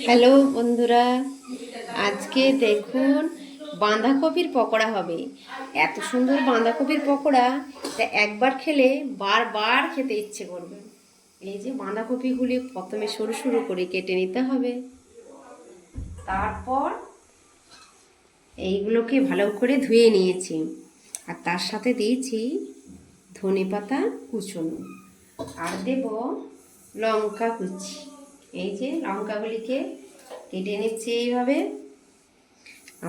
Hello বন্ধুরা, আজকে দেখুন বাঁধাকপির পকোড়া হবে। এত সুন্দর বাঁধাকপির পকোড়া, তা একবার খেলে বারবার খেতে ইচ্ছে করবে। এই যে বাঁধাকপিগুলি প্রথমে সরু সরু করে কেটে নিতে হবে। তারপর এইগুলোকে ভালো করে ধুয়ে নিয়েছি, আর তার সাথে দিয়েছি ধনেপাতা কুচনো, আর দেব লঙ্কা কুচি। এই যে লঙ্কাগুলিকে কেটে নিচ্ছি এইভাবে।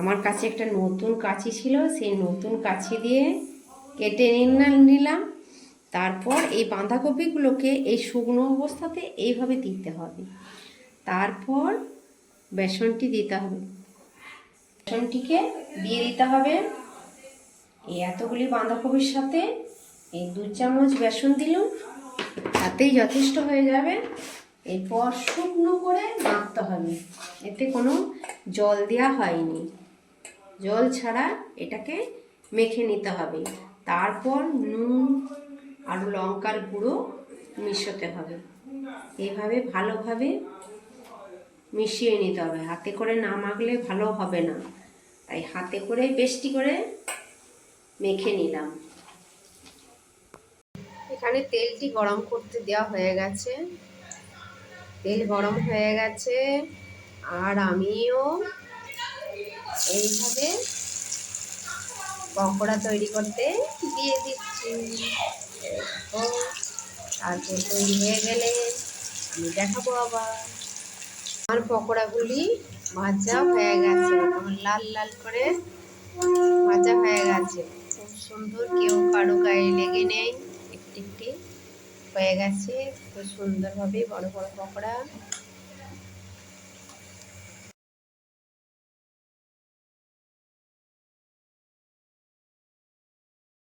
আমার কাছে একটা নতুন কাঁচি ছিল, সেই নতুন কাঁচি দিয়ে কেটে নিলাম। তারপর এই বাঁধাকপিগুলোকে এই শুকনো অবস্থাতে এইভাবে দিতে হবে। তারপর বেসনটি দিতে হবে, বেসনটিকে দিয়ে দিতে হবে। এই এতগুলি বাঁধাকপির সাথে এই 2 চামচ বেসন দিলাম, তাতেই যথেষ্ট হয়ে যাবে। এরপর শুকনো করে মাখতে হবে, এতে কোনো জল দেওয়া হয়নি, জল ছাড়া এটাকে মেখে নিতে হবে। তারপর নুন আর লঙ্কার গুঁড়ো মিশাতে হবে। এভাবে ভালোভাবে মিশিয়ে নিতে হবে, হাতে করে না মাখলে ভালো হবে না, তাই হাতে করে বেশি করে মেখে নিলাম। এখানে তেলটি গরম করতে দেওয়া হয়ে গেছে, তেল গরম হয়ে গেছে, আর আমিও এইভাবে পকোড়া তৈরি করতে দিয়ে দিচ্ছি। তারপর তৈরি হয়ে গেলে আমি দেখাবো আবার। আমার পকোড়াগুলি ভাজা হয়ে গেছে, আমার লাল লাল করে ভাজা হয়ে গেছে, খুব সুন্দর, কেউ কারো গায়ে লেগে নেই, একটি একটি হয়ে গেছে খুব সুন্দরভাবে বড় বড় পকোড়া।